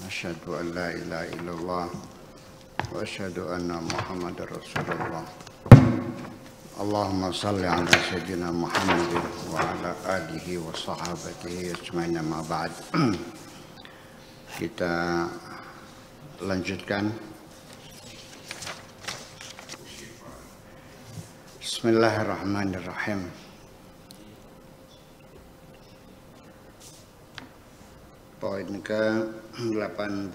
أشهد أن لا إله إلا الله وأشهد أن محمد رسول الله. اللهم صل على سيدنا محمد وعلى آله وصحابته أجمعين. أما بعد, kita lanjutkan. Bismillahirrahmanirrahim. Poin ke 81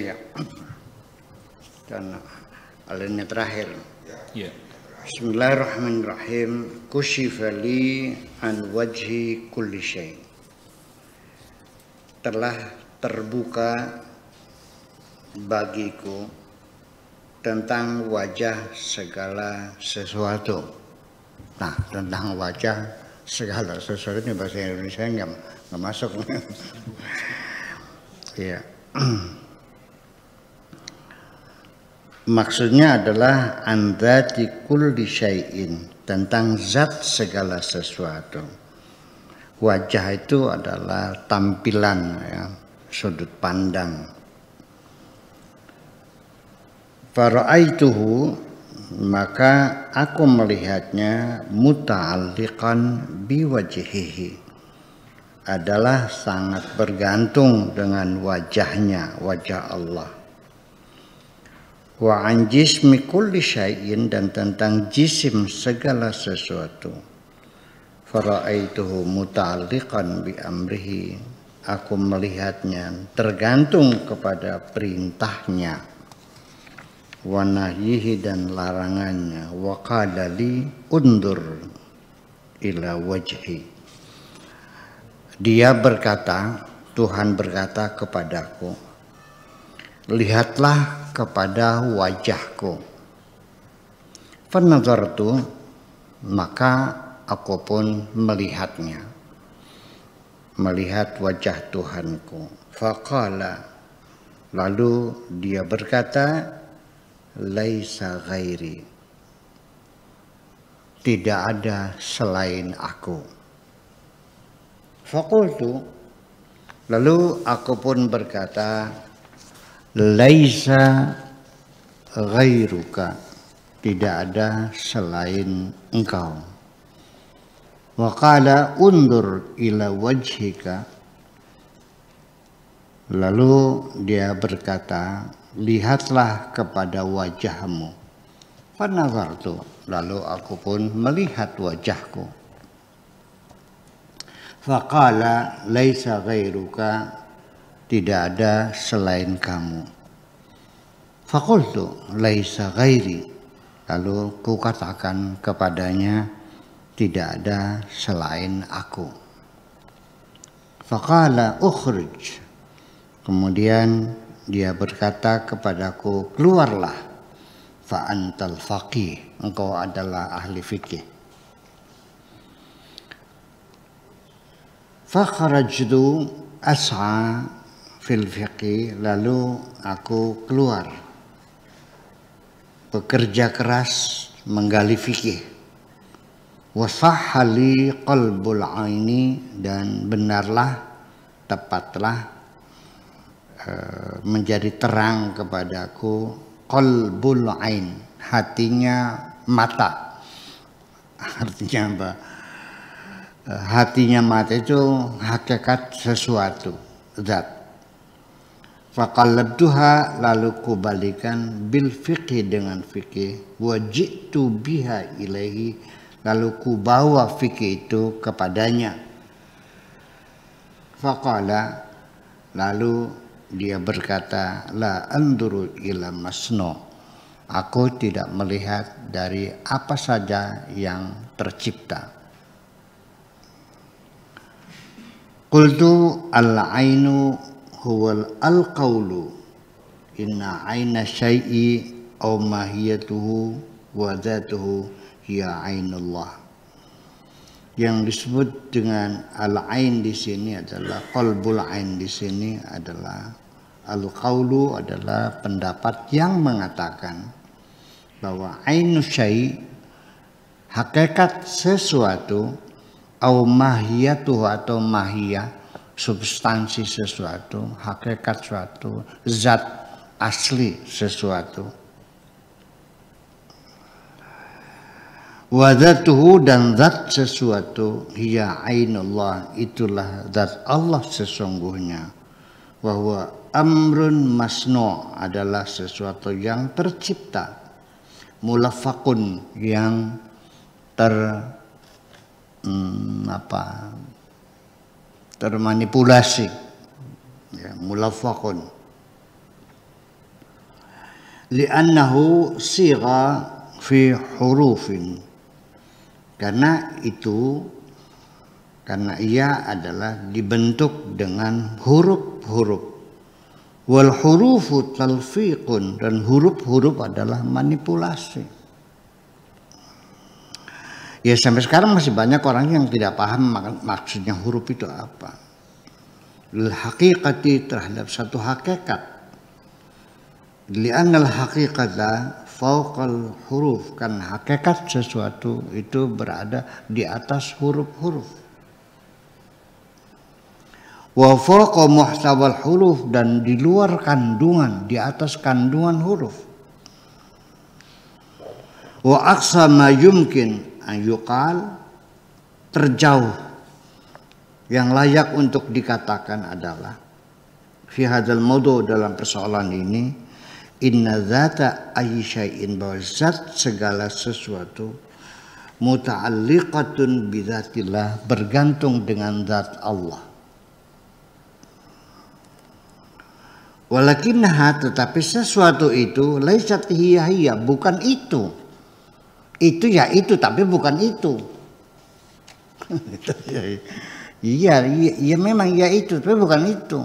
ya. Dan alinea terakhir. Ya. Bismillahirrahmanirrahim. Kushifa li an wajhi kulli syai'. Telah terbuka bagiku tentang wajah segala sesuatu. Nah, tentang wajah segala sesuatu ini bahasa Indonesia nggak masuk. Ya. Maksudnya adalah an dzati kulli syai'in, tentang zat segala sesuatu. Wajah itu adalah tampilan, ya, sudut pandang. Fara'aituhu, maka aku melihatnya muta'alliqan biwajhihi, adalah sangat bergantung dengan wajahnya, wajah Allah. Wa an jismi kulli syai'in, dan tentang jisim segala sesuatu. Fara'aituhu muta'alliqan bi amrihi, aku melihatnya tergantung kepada perintahnya, wa nahyihi, dan larangannya, wa qala li undur ila wajhi. Dia berkata, Tuhan berkata kepadaku, lihatlah kepada wajahku. Fanazartu, maka aku pun melihatnya, melihat wajah Tuhanku. Faqala, lalu dia berkata, laisa ghairi, tidak ada selain aku. Faqultu, lalu aku pun berkata, laisa ghairuka, tidak ada selain engkau. Wa qala undur ila wajhika, lalu dia berkata, lihatlah kepada wajahmu. Fanazartu, lalu aku pun melihat wajahku. Faqala laisa ghairuka, tidak ada selain kamu. Faqultu laisa ghairi, lalu ku katakan kepadanya, tidak ada selain aku. Faqala ukhrij, kemudian dia berkata kepadaku, keluarlah. Fa antal faqih, engkau adalah ahli fikih. Fa kharajtu as'a fil fiqih, lalu aku keluar bekerja keras menggali fikih. Wa sahhali qalbul aini, dan benarlah, tepatlah, menjadi terang kepadaku qalbul ain, hatinya mata. Artinya apa? Hatinya mata itu hakikat sesuatu, zat. Faqallabtuha, lalu kubalikan bil fiqhi, dengan fikih. Wa ji'tu biha ilaihi, lalu kubawa fikih itu kepadanya. Faqala, lalu dia berkata, la anduru ila masno, aku tidak melihat dari apa saja yang tercipta. Qultu al-ainu huwal al-qawlu, inna aina syai'i aw mahiyatuhu wa dhatuhu hiya ainullah. Yang disebut dengan al-ain di sini adalah qalbul ain, di sini adalah al-qaulu, adalah pendapat yang mengatakan bahwa ainu syai', hakikat sesuatu, au mahiyatuhu, atau mahiyah, substansi sesuatu, hakikat suatu, zat asli sesuatu. Wa dzatuhu, dan zat sesuatu, hiya ainullah, itulah zat Allah sesungguhnya. Wa huwa amrun masnu', adalah sesuatu yang tercipta, mulafakun, yang termanipulasi, ya, mulafakun. Li'annahu sigha fi hurufin, karena ia adalah dibentuk dengan huruf-huruf. Wal hurufu talfiqun, dan huruf-huruf adalah manipulasi. Ya, sampai sekarang masih banyak orang yang tidak paham maksudnya huruf itu apa. Lil haqiqati, terhadap satu hakikat. Li'annal haqiqata fauqal huruf, kan hakikat sesuatu itu berada di atas huruf-huruf. Wa fawqa muhtawal huruf, dan di luar kandungan, di atas kandungan huruf. Wa aqsa ma yumkin an yuqal, terjauh yang layak untuk dikatakan adalah fi hadzal mawdu', dalam persoalan ini, inna dzata ayyi syai'in, bahwa zat segala sesuatu, muta'alliqatun bi dzatillah, bergantung dengan zat Allah. Walakinnaha, tetapi sesuatu itu, laisat hiya, bukan itu. Itu ya itu, tapi bukan itu. Iya memang ya itu, tapi bukan itu.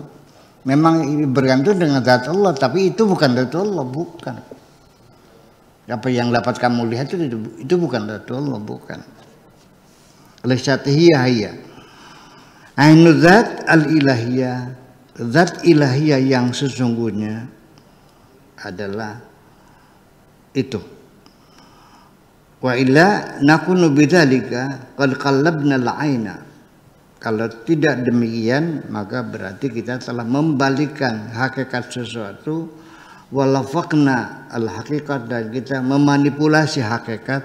Memang bergantung dengan zat Allah, tapi itu bukan zat Allah, bukan. Apa yang dapat kamu lihat itu bukan zat Allah, bukan. Laisat hiya. Ainu zat al-ilahiyah, zat ilahiyah yang sesungguhnya adalah itu. Wa illa nakunu bidzalika qad qallabna al-aina. Kalau tidak demikian, maka berarti kita telah membalikkan hakikat sesuatu, walafaqna al-haqiqat, dan kita memanipulasi hakikat.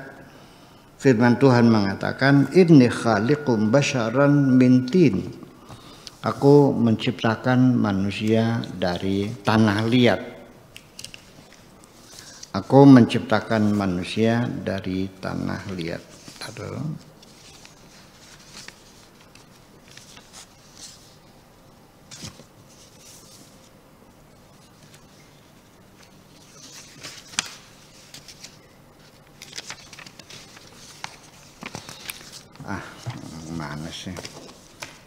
Firman Tuhan mengatakan, inni khaliqum basyaran min tin, aku menciptakan manusia dari tanah liat. Aku menciptakan manusia dari tanah liat. Mana sih?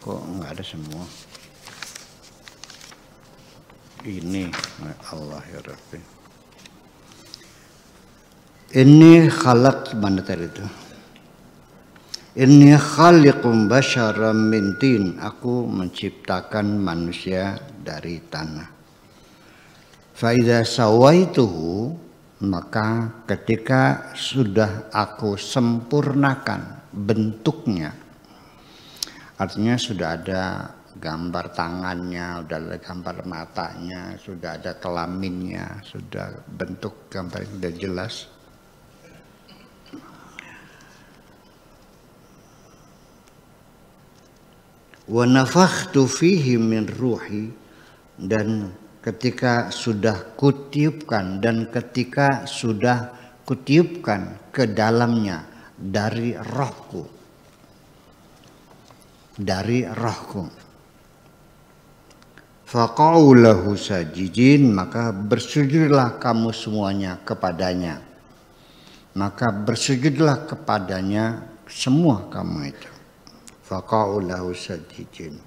Kok nggak ada semua? Ini Allah ya Rabbi. Ini khalaq, mana tadi itu? Ini khaliqum basyaram min tin, aku menciptakan manusia dari tanah. Fa idza sawaituhu, maka ketika sudah aku sempurnakan bentuknya, artinya sudah ada gambar tangannya, sudah ada gambar matanya, sudah ada kelaminnya, sudah bentuk gambar sudah jelas. Wa nafakhtu fihi min ruhi, dan ketika sudah kutiupkan, ke dalamnya dari rohku, faqa'u lahu sajidin, maka bersujudlah kamu semuanya kepadanya, semua kamu itu. Faqa'u lahu sajidin,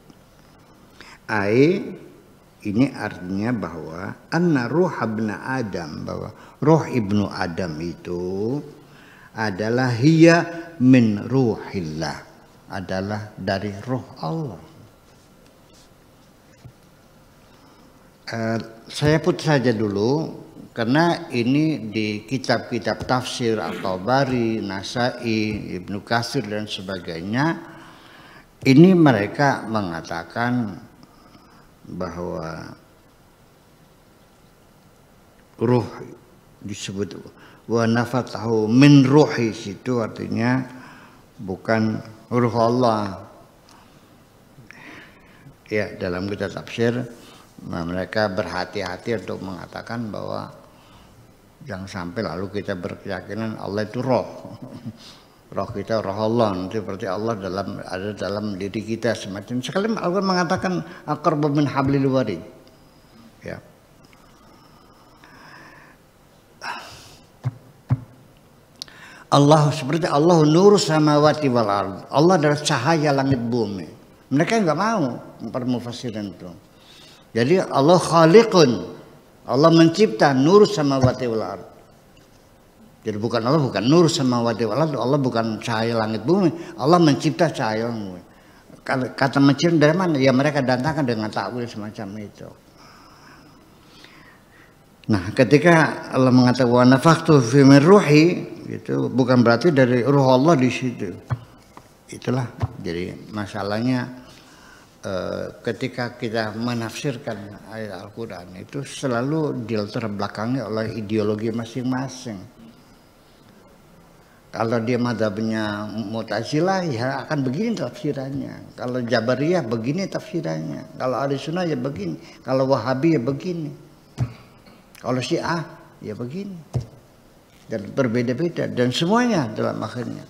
ini artinya bahwa anna ruh ibnu Adam, bahwa roh ibnu Adam itu adalah hiya min ruhillah, adalah dari roh Allah. Saya put saja dulu, karena ini di kitab-kitab tafsir At-Tabari, Nasai, Ibnu Katsir dan sebagainya, ini mereka mengatakan bahwa ruh disebut wa nafathahu min ruhi, situ artinya bukan ruh Allah. Ya, dalam kitab tafsir mereka berhati-hati untuk mengatakan bahwa jangan sampai lalu kita berkeyakinan Allah itu roh. Roh kita roh Allah, nanti berarti Allah ada dalam diri kita semacam. Sekali Allah mengatakan aqrabu min hablil warid. Ya. Allah seperti Allah nur samawati wal ard. Allah adalah cahaya langit bumi. Mereka enggak mau mempermufassirin itu. Jadi Allah khaliqun. Allah mencipta nur samawati wal ard. Jadi bukan Allah bukan nur samawati wal ard, Allah bukan cahaya langit bumi, Allah mencipta cahaya bumi. Kata mencipta dari mana? Ya mereka datangkan dengan takwil semacam itu. Nah, ketika Allah mengatakan wa nafakhtu fi min ruhi, itu bukan berarti dari ruh Allah di situ. Itulah jadi masalahnya ketika kita menafsirkan ayat Al-Qur'an itu selalu dilatar belakangi oleh ideologi masing-masing. Kalau dia mazhabnya Mu'tazilah ya akan begini tafsirannya. Kalau Jabariyah begini tafsirannya. Kalau Ahlussunnah ya begini. Kalau Wahabi ya begini. Kalau Syiah ya begini. Dan berbeda-beda dan semuanya dalam akhirnya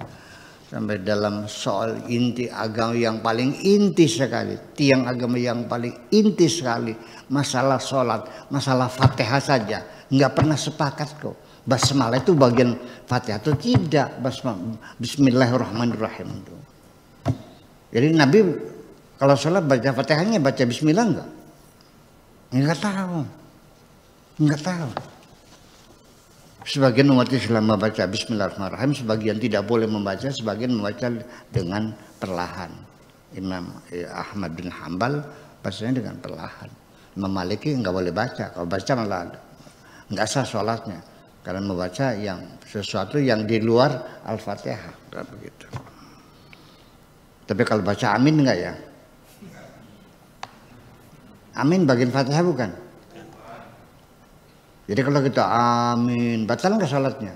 sampai dalam soal inti agama yang paling inti sekali, tiang agama yang paling inti sekali, masalah sholat, masalah Fatihah saja nggak pernah sepakat kok. Basmalah itu bagian Fatihah atau tidak? Bismillahirrahmanirrahim itu. Jadi Nabi kalau sholat baca Fatihahnya baca Bismillah enggak? Enggak tahu. Enggak tahu. Sebagian umat Islam membaca Bismillahirrahmanirrahim, sebagian tidak boleh membaca, sebagian membaca dengan perlahan. Imam Ahmad bin Hanbal bacanya dengan perlahan. Imam Maliki enggak boleh baca. Kalau baca malah enggak sah sholatnya. Karena membaca yang sesuatu yang di luar Al-Fatihah, begitu. Tapi kalau baca amin enggak ya? Amin bagian Fatihah bukan? Jadi kalau kita amin, batal enggak salatnya?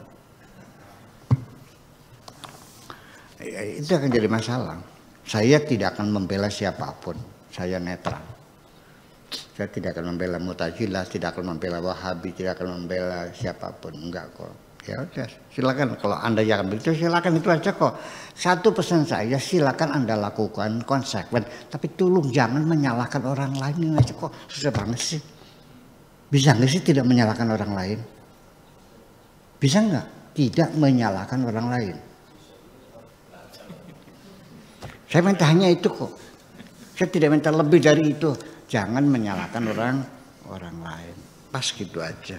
Itu akan jadi masalah. Saya tidak akan membela siapapun, saya netral. Saya tidak akan membela Mu'tazilah, tidak akan membela Wahabi, tidak akan membela siapapun, enggak kok. Ya udah, silakan kalau Anda yang begitu silakan, itu aja kok. Satu pesan saya, silakan Anda lakukan konsekuen, tapi tolong jangan menyalahkan orang lain aja kok. Susah banget sih. Bisa enggak sih tidak menyalahkan orang lain? Bisa enggak? Tidak menyalahkan orang lain. Saya minta hanya itu kok. Saya tidak minta lebih dari itu. Jangan menyalahkan orang lain. Pas gitu aja.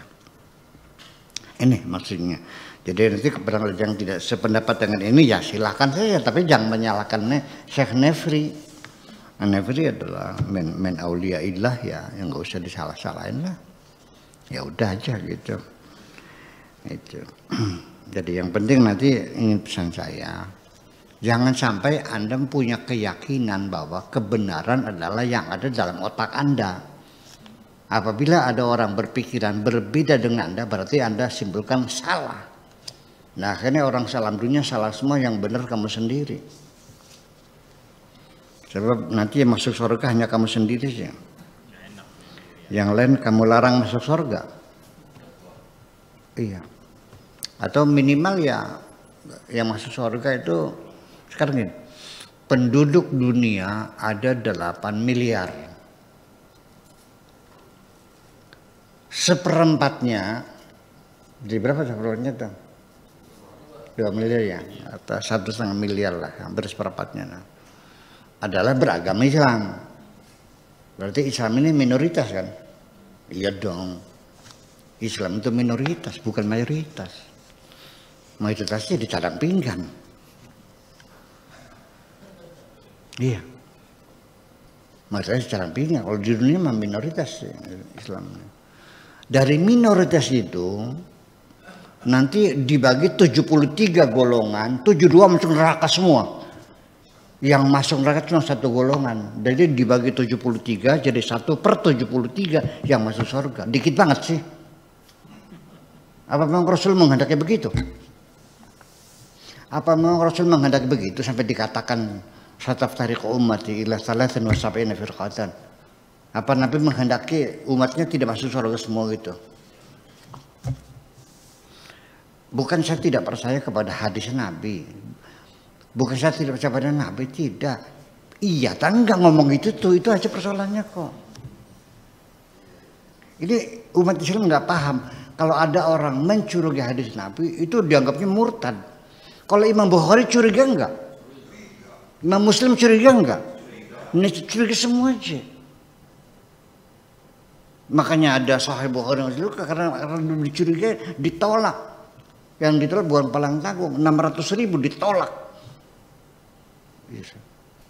Ini maksudnya. Jadi nanti barangkali yang tidak sependapat dengan ini ya silahkan saja, tapi jangan menyalahkan Syekh Nefri. Nefri adalah men auliyaillah ya, yang nggak usah disalah-salahin lah. Ya udah aja gitu. Itu. Jadi yang penting nanti ini pesan saya. Jangan sampai Anda punya keyakinan bahwa kebenaran adalah yang ada dalam otak Anda. Apabila ada orang berpikiran berbeda dengan Anda, berarti Anda simpulkan salah. Nah akhirnya orang salam dunia salah semua, yang benar kamu sendiri. Sebab nanti yang masuk surga hanya kamu sendiri sih. Yang lain kamu larang masuk surga. Iya. Atau minimal ya yang masuk surga itu sekarang ini, penduduk dunia ada 8 miliar. Seperempatnya, jadi berapa seperempatnya tuh? 2 miliar ya, atau 1,5 miliar lah, hampir seperempatnya. Nah, adalah beragama Islam. Berarti Islam ini minoritas kan? Iya dong. Islam itu minoritas, bukan mayoritas. Mayoritasnya dicadang pinggang. Iya. Maksudnya secara pinggang. Kalau di dunia mah minoritas Islam. Dari minoritas itu nanti dibagi 73 golongan, 72 masuk neraka semua. Yang masuk neraka cuma satu golongan. Jadi dibagi 73 jadi 1/73 yang masuk surga. Dikit banget sih. Apa memang Rasul menghendaki begitu? Apa memang Rasul menghendaki begitu sampai dikatakan sataftariqu ummati ila 73 firqatan? Apa Nabi menghendaki umatnya tidak masuk surga semua gitu? Bukan saya tidak percaya kepada hadis Nabi. Bukan saya tidak percaya pada Nabi, tidak. Iya, tapi nggak ngomong itu aja persoalannya kok. Ini umat Islam nggak paham. Kalau ada orang mencurigai hadis Nabi, itu dianggapnya murtad. Kalau Imam Bukhari curiga enggak? Imam Muslim curiga enggak? Ini curiga semua aja. Makanya ada Sahih Bukhari karena dicurigai ditolak. Yang ditolak bukan palang tanggung, 600.000 ditolak.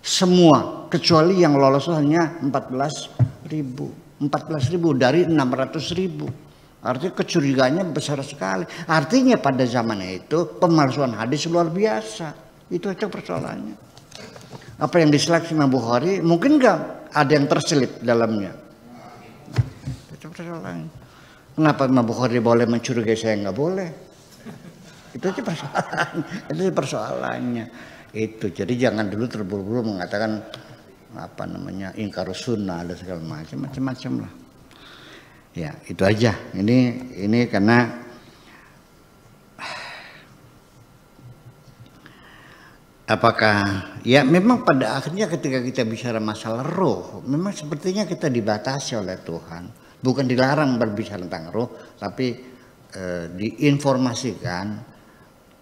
Semua kecuali yang lolos hanya 14.000 dari 600.000. Artinya kecurigaannya besar sekali. Artinya pada zaman itu pemalsuan hadis luar biasa. Itu aja persoalannya. Apa yang diseleksi Imam Bukhari mungkin enggak ada yang terselip dalamnya. Itu persoalannya. Kenapa Imam Bukhari boleh mencurigai saya enggak boleh? Itu aja persoalannya. Itu persoalannya. Itu jadi jangan dulu terburu-buru mengatakan ingkarus sunnah dan segala macam lah. Ya itu aja. Ini karena apakah ya memang pada akhirnya ketika kita bicara masalah roh, memang sepertinya kita dibatasi oleh Tuhan. Bukan dilarang berbicara tentang roh, tapi diinformasikan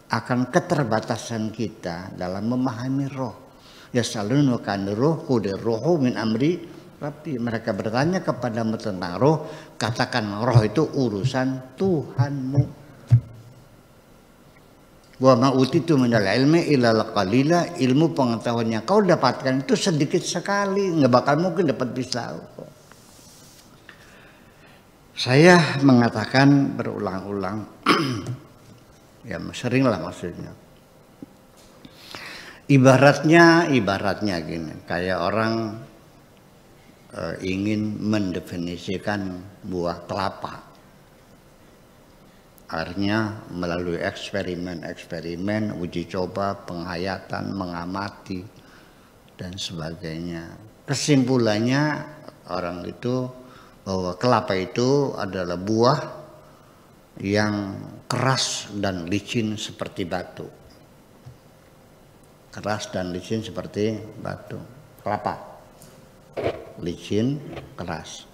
akan keterbatasan kita dalam memahami roh. Ya salun kan rohu de rohu min amri Rabbi. Mereka bertanya kepadamu tentang roh, katakan roh itu urusan Tuhanmu. Wa ma utitu minal ilmi illa qalila, ilmu pengetahuannya kau dapatkan itu sedikit sekali, nggak bakal mungkin dapat bisa. Saya mengatakan berulang-ulang ya seringlah maksudnya. Ibaratnya gini, kayak orang ingin mendefinisikan buah kelapa. Akhirnya melalui eksperimen, uji coba, penghayatan, mengamati dan sebagainya. Kesimpulannya orang itu bahwa kelapa itu adalah buah yang keras dan licin seperti batu. Keras dan licin seperti batu. Kelapa. Licin, keras.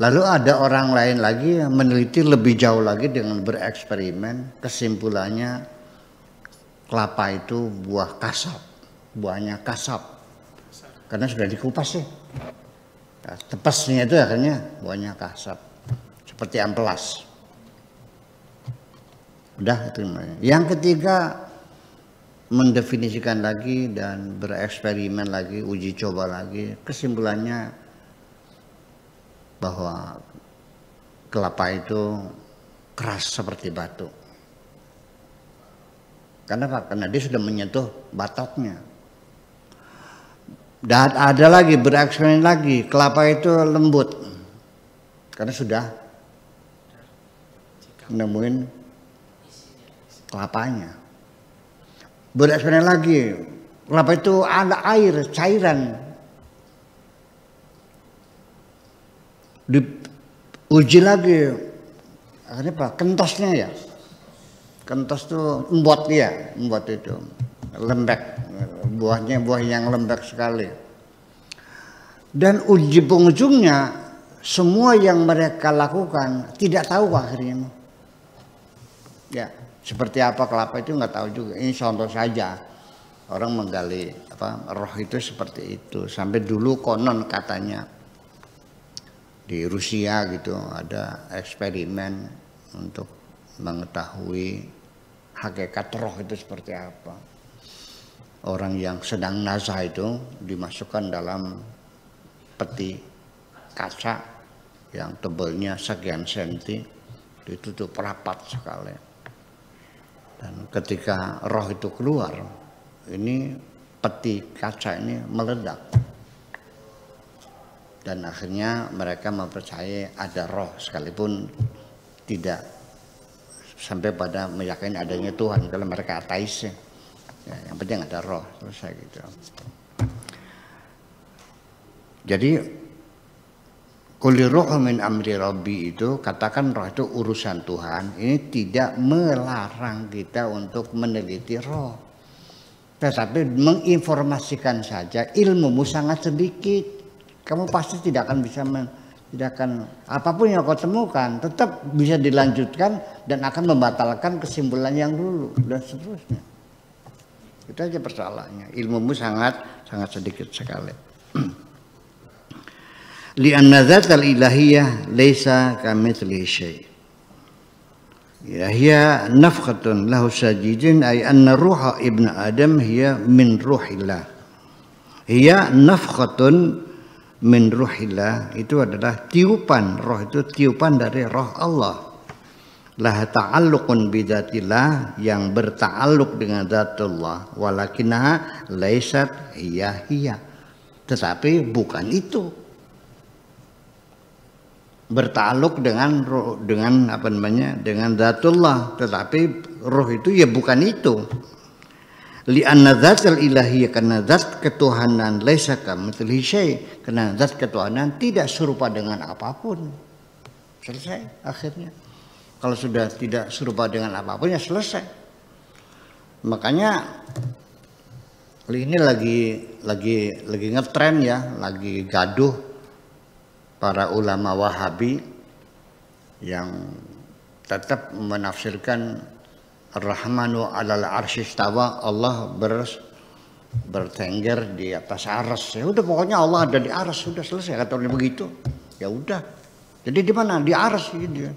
Lalu ada orang lain lagi yang meneliti lebih jauh lagi dengan bereksperimen. Kesimpulannya kelapa itu buah kasap. Buahnya kasap. Karena sudah dikupas sih. Tepasnya itu akhirnya buahnya kasap. Seperti amplas. Udah itu. Yang ketiga mendefinisikan lagi dan bereksperimen lagi, uji coba lagi. Kesimpulannya bahwa kelapa itu keras seperti batu. Karena apa? Karena dia sudah menyentuh batoknya. Dan ada lagi bereksperimen lagi, kelapa itu lembut. Karena sudah nemuin kelapanya. Bereksperimen lagi, kelapa itu ada air, cairan. Diuji lagi, akhirnya apa? Kentosnya ya. Kentos tuh embot dia, embot itu lembek, buah yang lembek sekali. Dan uji pengunjungnya semua yang mereka lakukan tidak tahu akhirnya. Ya, seperti apa kelapa itu nggak tahu juga. Ini contoh saja. Orang menggali roh itu seperti itu. Sampai dulu konon katanya di Rusia gitu ada eksperimen untuk mengetahui hakikat roh itu seperti apa. Orang yang sedang nazah itu dimasukkan dalam peti kaca yang tebalnya sekian senti, ditutup rapat sekali. Dan ketika roh itu keluar, ini peti kaca ini meledak. Dan akhirnya mereka mempercayai ada roh sekalipun tidak sampai pada meyakini adanya Tuhan. Kalau mereka ateis, ya, yang penting ada roh, selesai gitu. Jadi Quli ruhu min amri rabbi itu, katakan roh itu urusan Tuhan, ini tidak melarang kita untuk meneliti roh. Tetapi menginformasikan saja, ilmumu sangat sedikit. Kamu pasti tidak akan bisa, tidak akan, apapun yang kau temukan tetap bisa dilanjutkan dan akan membatalkan kesimpulan yang dulu dan seterusnya. Itu aja persoalannya, ilmumu sangat sedikit sekali. Li'anna dzatal ilahiyah laisa kamitslihi syai'. Ya hiya nafkhatun lahu sajidin ay anna ruha ibnu adam hiya min ruhillah. Hiya nafkhatun min ruhillah, itu adalah tiupan, roh itu tiupan dari roh Allah. Laha ta'alluqun bidzatillah, yang berta'alluq dengan zatullah, walakinnaha laisat hiya, tetapi bukan itu. Berta'alluq dengan apa namanya, dengan zatullah, tetapi roh itu ya bukan itu. Li'anna dzatal ilahiyah, karena zat ketuhanan, laisa kamitslihi syai', karena zat ketuhanan tidak serupa dengan apapun. Selesai akhirnya. Kalau sudah tidak serupa dengan apapun ya selesai. Makanya ini lagi ngetren ya, lagi gaduh para ulama Wahabi yang tetap menafsirkan Ar-Rahmanu 'alal 'arsy istawa, Allah bertengger di atas arsy. Ya udah, pokoknya Allah ada di arsy, sudah selesai, kata orang begitu. Ya udah. Jadi di mana? Di arsy dia.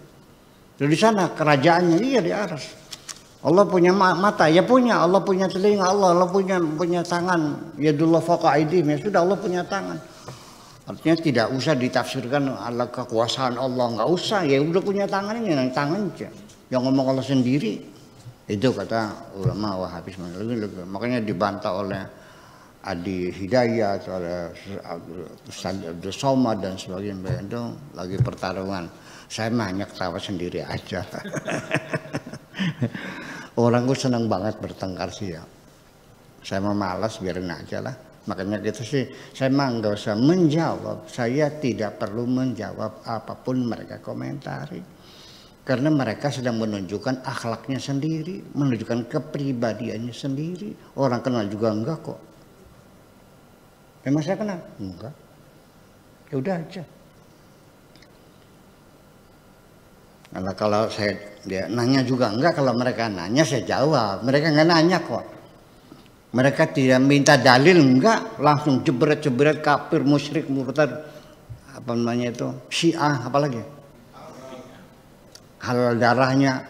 Jadi di sana kerajaannya, iya di arsy. Allah punya mata, ya punya. Allah punya telinga, Allah punya tangan. Yadullah fawqa aydihim, ya sudah, Allah punya tangan. Artinya tidak usah ditafsirkan ala kekuasaan Allah, nggak usah. Ya udah punya tangan, ini tangan aja. Yang ngomong Allah sendiri. Itu kata ulama Wahabi. Makanya dibantah oleh Adi Hidayat, oleh Ustaz Abdul Somad dan sebagainya. Itu lagi pertarungan. Saya mah hanya ketawa sendiri aja. Orang gue senang banget bertengkar sih ya. Saya mah malas, biarin aja lah. Makanya gitu sih, saya mah nggak usah menjawab. Saya tidak perlu menjawab apapun mereka komentari. Karena mereka sedang menunjukkan akhlaknya sendiri, menunjukkan kepribadiannya sendiri. Orang kenal juga enggak kok. Memang saya kenal? Enggak. Ya udah aja. Karena kalau dia nanya juga enggak, kalau mereka nanya saya jawab. Mereka enggak nanya kok. Mereka tidak minta dalil, enggak, langsung jebret-jebret kafir, musyrik, murtad, apa namanya itu, Syiah, apalagi halal darahnya,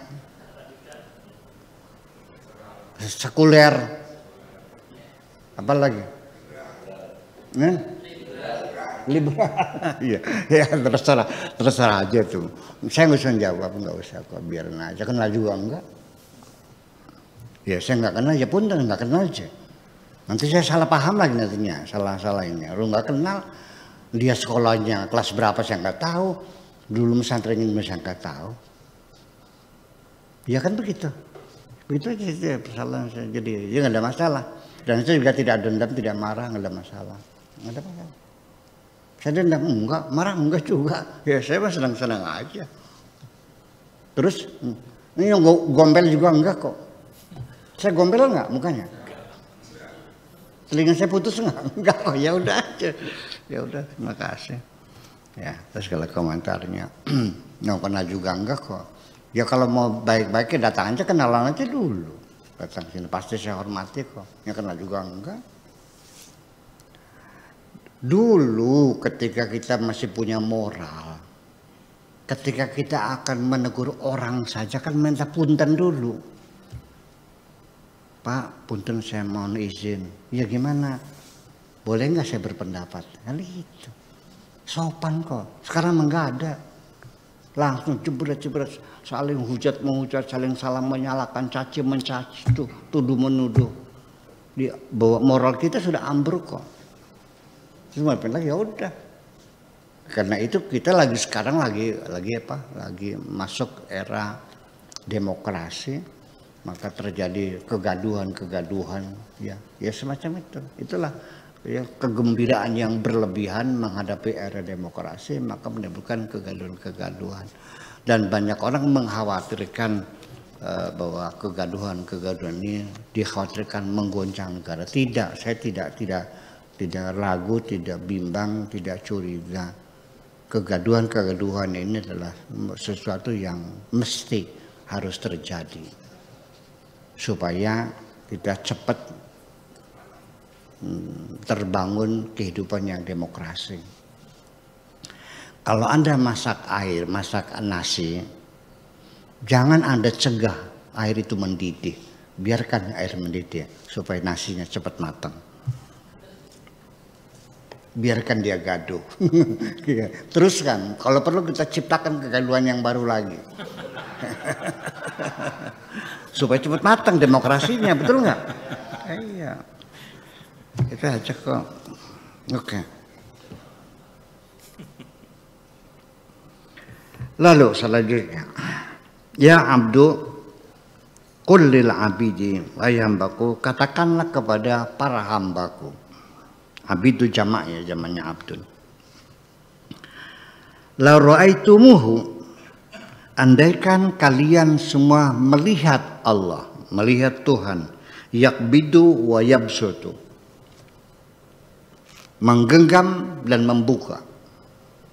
sekuler, apalagi, liberal, iya, ya terserah aja tuh. Saya nggak usah jawab, nggak usah kok, biarin aja, kenal juga enggak. Ya saya nggak kenal, ya pun nggak kenal aja. Nanti saya salah paham lagi nantinya, salah ini. Lu nggak kenal, dia sekolahnya kelas berapa saya nggak tahu, dulu pesantrennya saya nggak tahu. Ya kan begitu aja persoalan saya. Jadi ya nggak ada masalah. Dan saya juga tidak dendam, tidak marah, nggak ada masalah. Nggak ada masalah. Saya dendam enggak, marah enggak juga. Ya saya mah senang-senang aja. Terus ini yang gombel juga enggak kok. Saya gombel enggak mukanya? Telinga saya putus enggak kok. Ya udah aja. Ya udah, terima kasih. Ya, terus kalau komentarnya nggak pernah juga enggak kok. Ya kalau mau baik-baiknya datang aja, kenalan aja dulu. Datang sini pasti saya hormati kok. Ya kenal juga enggak. Dulu ketika kita masih punya moral, ketika kita akan menegur orang saja kan minta punten dulu. Pak, punten saya mohon izin. Ya gimana? Boleh nggak saya berpendapat? Kali itu. Sopan kok. Sekarang enggak ada. langsung jebret-jebret, saling hujat menghujat, saling salam menyalahkan, caci mencaci, tuduh menuduh. Di bawah moral kita sudah ambruk kok. Cuma bilang ya udah. Karena itu kita sekarang lagi masuk era demokrasi, maka terjadi kegaduhan ya semacam itu. Itulah ya, kegembiraan yang berlebihan menghadapi era demokrasi maka menimbulkan kegaduhan dan banyak orang mengkhawatirkan bahwa kegaduhan ini dikhawatirkan menggoncang negara. Tidak, saya tidak ragu, tidak bimbang, tidak curiga. Kegaduhan ini adalah sesuatu yang mesti harus terjadi supaya tidak cepat terbangun kehidupan yang demokrasi. Kalau Anda masak nasi, jangan Anda cegah air itu mendidih. Biarkan air mendidih supaya nasinya cepat matang. Biarkan dia gaduh. Teruskan, kalau perlu kita ciptakan kegaduhan yang baru lagi. Supaya cepat matang demokrasinya, betul nggak? Iya. Itu aja kok. Oke. Lalu selanjutnya, ya abdu, qul lil abidi, wahai hambaku, katakanlah kepada para hambaku. Abid itu jamak ya, jamaknya abdun. La ra'aitumuhu, andaikan kalian semua melihat Allah, melihat Tuhan, yakbidu wa yabsutu, menggenggam dan membuka,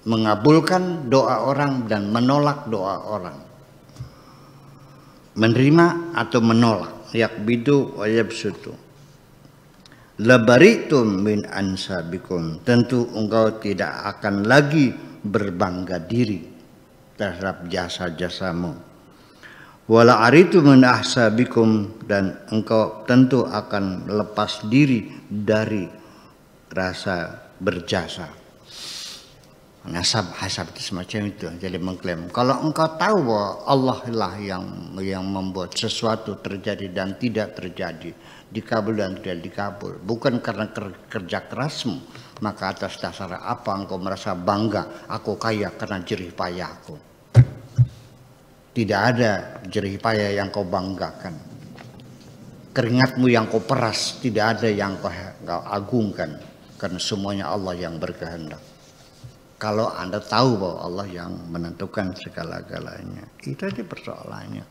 mengabulkan doa orang dan menolak doa orang, menerima atau menolak, yakbidu wa yabsutu. Labaritum min ansabikum, tentu engkau tidak akan lagi berbangga diri terhadap jasa-jasamu. Wala aritu min ahsabikum, dan engkau tentu akan lepas diri dari rasa berjasa. Nasab hasab itu semacam itu. Jadi mengklaim kalau engkau tahu bahwa Allah lah yang membuat sesuatu terjadi dan tidak terjadi, dikabul dan tidak dikabul, bukan karena kerja kerasmu, maka atas dasar apa engkau merasa bangga aku kaya karena jerih payahku? Tidak ada jerih payah yang kau banggakan. Keringatmu yang kau peras tidak ada yang kau agungkan, karena semuanya Allah yang berkehendak. Kalau Anda tahu bahwa Allah yang menentukan segala-galanya, itu aja persoalannya.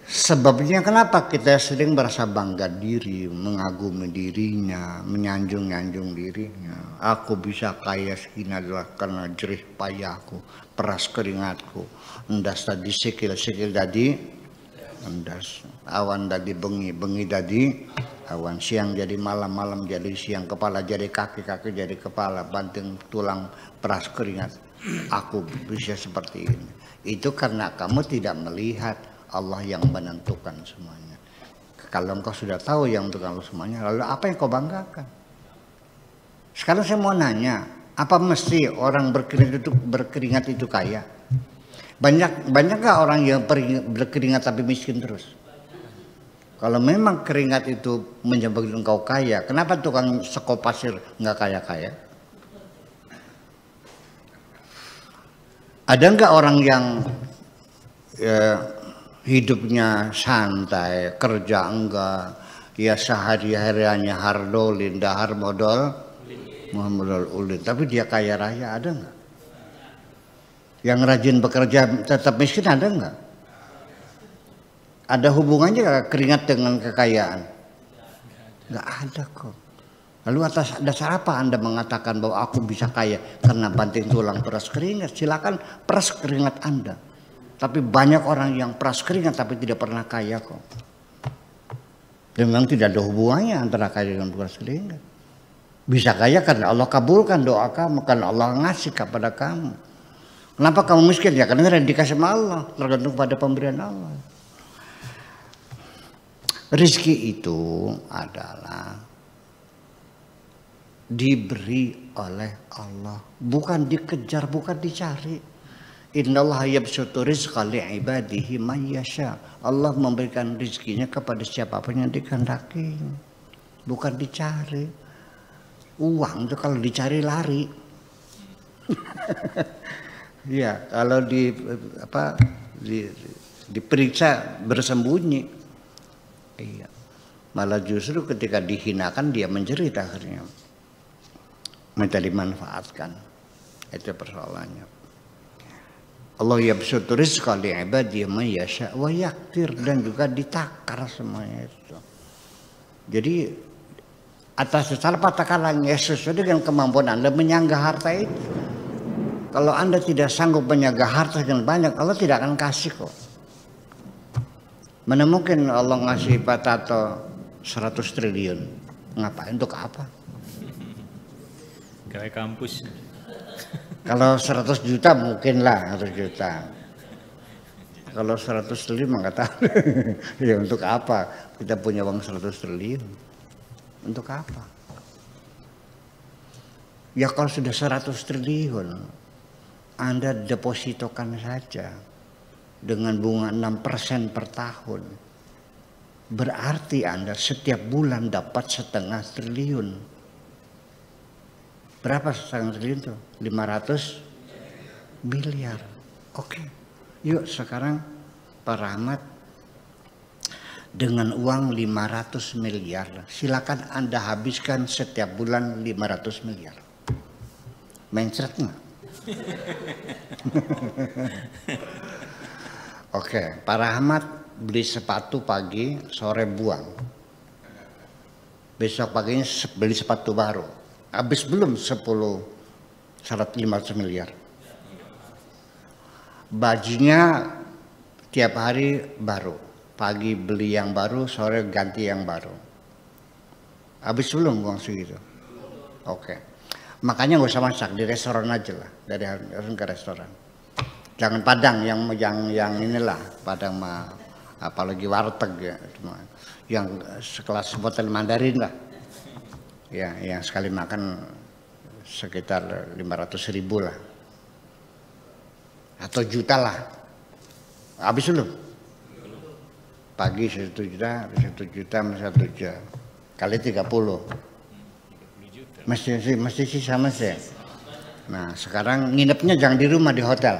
Sebabnya kenapa kita sering merasa bangga diri, mengagumi dirinya, menyanjung-nyanjung dirinya. Aku bisa kaya segini adalah karena jerih payahku, peras keringatku, endas tadi sikil-sikil tadi, endas awan tadi bengi tadi awan, siang jadi malam, malam jadi siang, kepala jadi kaki, kaki jadi kepala, banting tulang, peras keringat. Aku bisa seperti ini. Itu karena kamu tidak melihat Allah yang menentukan semuanya. Kalau engkau sudah tahu yang menentukan semuanya, lalu apa yang kau banggakan? Sekarang saya mau nanya, apa mesti orang berkeringat itu kaya? Banyak gak orang yang berkeringat tapi miskin terus? Kalau memang keringat itu menyebabkan engkau kaya, kenapa tukang sekop pasir nggak kaya-kaya? Ada nggak orang yang hidupnya santai, kerja enggak, ya sehari-harinya hardolin, dahar modal ulin, tapi dia kaya raya, ada nggak? Yang rajin bekerja tetap miskin, ada nggak? Ada hubungannya gak keringat dengan kekayaan? Nggak ada kok. Lalu atas dasar apa Anda mengatakan bahwa aku bisa kaya karena banting tulang peras keringat? Silakan peras keringat Anda. Tapi banyak orang yang peras keringat tapi tidak pernah kaya kok. Dan memang tidak ada hubungannya antara kaya dengan peras keringat. Bisa kaya karena Allah kabulkan doa kamu, karena Allah ngasih kepada kamu. Kenapa kamu miskin? Ya karena dikasih sama Allah, tergantung pada pemberian Allah. Rezeki itu adalah diberi oleh Allah, bukan dikejar, bukan dicari. Innallaha yabsutu rizqa li'ibadihi man yasha. Allah memberikan rezekinya kepada siapapun yang dikehendaki. Bukan dicari. Uang itu kalau dicari lari. Ya, kalau diperiksa bersembunyi. Iya. Malah justru ketika dihinakan dia menjerit akhirnya. Minta dimanfaatkan. Itu persoalannya. Allah yabsutu rizqa li'ibadihi man yasha wa yaqdir, dan juga ditakar semuanya itu. Jadi atas dasar takarannya sesuai dengan kemampuan Anda menyangga harta itu. Kalau Anda tidak sanggup menyangga harta yang banyak, Allah tidak akan kasih kok. Mana mungkin Allah ngasih Pak Tato 100 triliun? Ngapain, untuk apa? Kayak kampus. Kalau 100 juta mungkin lah, 100 juta. Kalau 100 triliun nggak tahu. Ya untuk apa? Kita punya uang 100 triliun. Untuk apa? Ya kalau sudah 100 triliun, Anda depositokan saja dengan bunga 6% per tahun. Berarti Anda setiap bulan dapat 0,5 triliun. Berapa 0,5 triliun tuh? 500 miliar. Oke. Yuk sekarang Pak Rahmat, dengan uang 500 miliar, silakan Anda habiskan setiap bulan 500 miliar. Mencret nggak? Oke, Pak Rahmat beli sepatu pagi, sore buang. Besok paginya beli sepatu baru. Habis belum 500 miliar. Bajunya tiap hari baru. Pagi beli yang baru, sore ganti yang baru. Habis belum uang segitu? Oke. Makanya nggak usah masak, di restoran aja lah. Dari restoran ke restoran. Jangan Padang yang inilah, Padang mah apalagi warteg ya. Yang sekelas hotel Mandarin lah. Ya, yang sekali makan sekitar 500.000 lah. Atau juta lah. Habis belum? Pagi 1 juta, 1 juta, 1 juta. Kali 30. Mesti sih sama sih. Nah, sekarang nginepnya jangan di rumah, di hotel.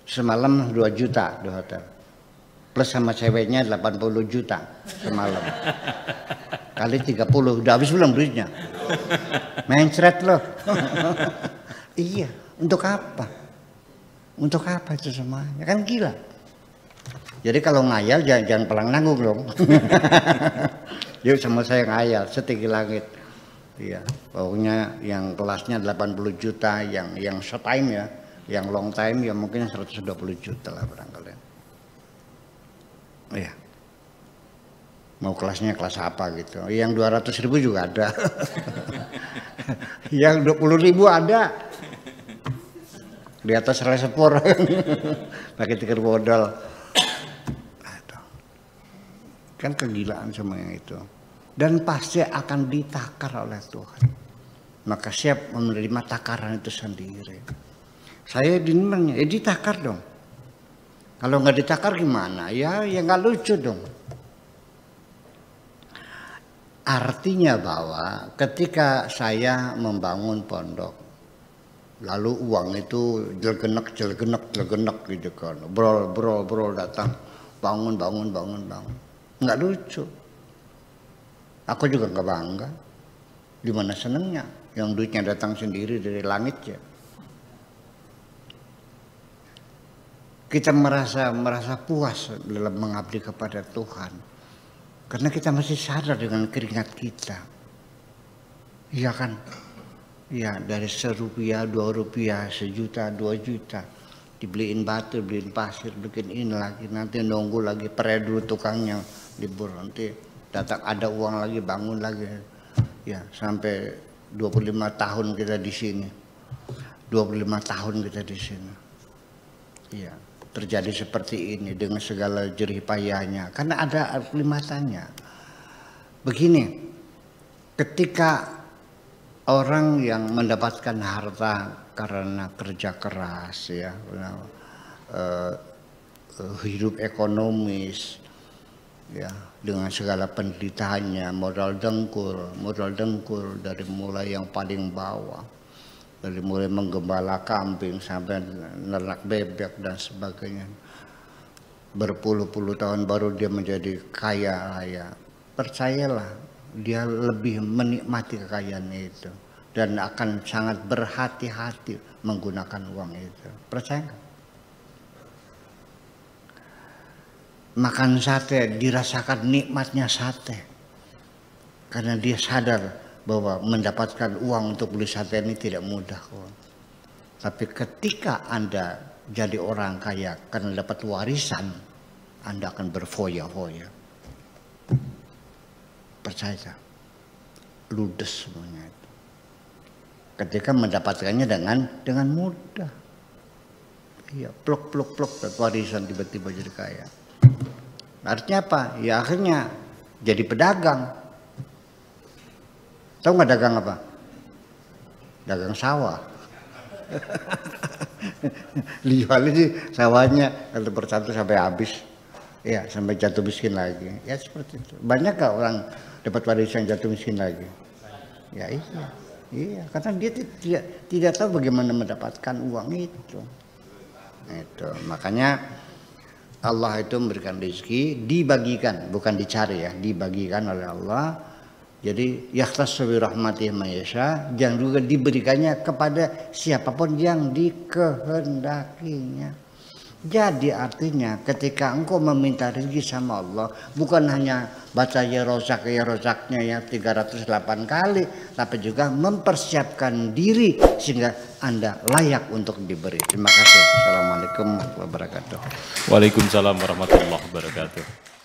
Semalam 2 juta di hotel. Plus sama ceweknya 80 juta semalam. Kali 30, udah habis belum duitnya? Mencret loh. Iya, untuk apa? Untuk apa itu semuanya? Kan gila. Jadi kalau ngayal jangan pelang nanggung dong. Yuk sama saya ngayal setinggi langit. Iya, pokoknya yang kelasnya 80 juta, yang short time ya, yang long time ya mungkin 120 juta lah barangkali. Iya. Mau kelasnya kelas apa gitu. Yang 200.000 juga ada. Yang 20.000 ada. Di atas reservoir. Pakai tikar bodol. Kan kegilaan semua yang itu. Dan pasti akan ditakar oleh Tuhan. Maka siap menerima takaran itu sendiri. Saya dinamanya, ditakar dong. Kalau nggak ditakar gimana? Ya nggak lucu dong. Artinya bahwa ketika saya membangun pondok, lalu uang itu jelgenek gitu kan, brol datang, bangun. Nggak lucu. Aku juga nggak bangga. Di mana senengnya? Yang duitnya datang sendiri dari langit ya. Kita merasa puas dalam mengabdi kepada Tuhan. Karena kita masih sadar dengan keringat kita. Iya kan? Ya dari Rp1, Rp2, sejuta, 2 juta. Dibeliin batu, dibeliin pasir, bikin ini lagi. Nanti nunggu lagi, pere dulu tukangnya. Libur nanti datang ada uang lagi, bangun lagi. Ya sampai 25 tahun kita di sini. 25 tahun kita di sini. Iya. Terjadi seperti ini dengan segala jerih payahnya karena ada kelimatannya. Begini, ketika orang yang mendapatkan harta karena kerja keras ya, hidup ekonomis ya, dengan segala penderitaannya, modal dengkul dari mulai yang paling bawah, dari mulai menggembala kambing sampai nernak bebek dan sebagainya, berpuluh-puluh tahun baru dia menjadi kaya raya. Percayalah, dia lebih menikmati kekayaannya itu dan akan sangat berhati-hati menggunakan uang itu. Percaya nggak? Makan sate, dirasakan nikmatnya sate karena dia sadar bahwa mendapatkan uang untuk beli sate ini tidak mudah kok. Tapi ketika Anda jadi orang kaya karena dapat warisan, Anda akan berfoya-foya. Percaya, ludes semuanya itu. Ketika mendapatkannya dengan mudah, iya, plok warisan tiba-tiba jadi kaya. Artinya apa? Ya akhirnya jadi pedagang. Tahu nggak dagang apa? Dagang sawah. Dijualin sih sawahnya satu persatu sampai habis, ya sampai jatuh miskin lagi. Ya seperti itu. Banyak gak orang dapat warisan jatuh miskin lagi? Ya iya, karena dia tidak tahu bagaimana mendapatkan uang itu. Itu makanya Allah itu memberikan rezeki dibagikan, bukan dicari ya, dibagikan oleh Allah. Jadi yakhtassu bi rahmatihi man yasha, yang juga diberikannya kepada siapapun yang dikehendakinya. Jadi artinya ketika engkau meminta rezeki sama Allah, bukan hanya baca ya rozaknya ya 308 kali, tapi juga mempersiapkan diri sehingga Anda layak untuk diberi. Terima kasih. Assalamualaikum warahmatullahi wabarakatuh. Waalaikumsalam warahmatullahi wabarakatuh.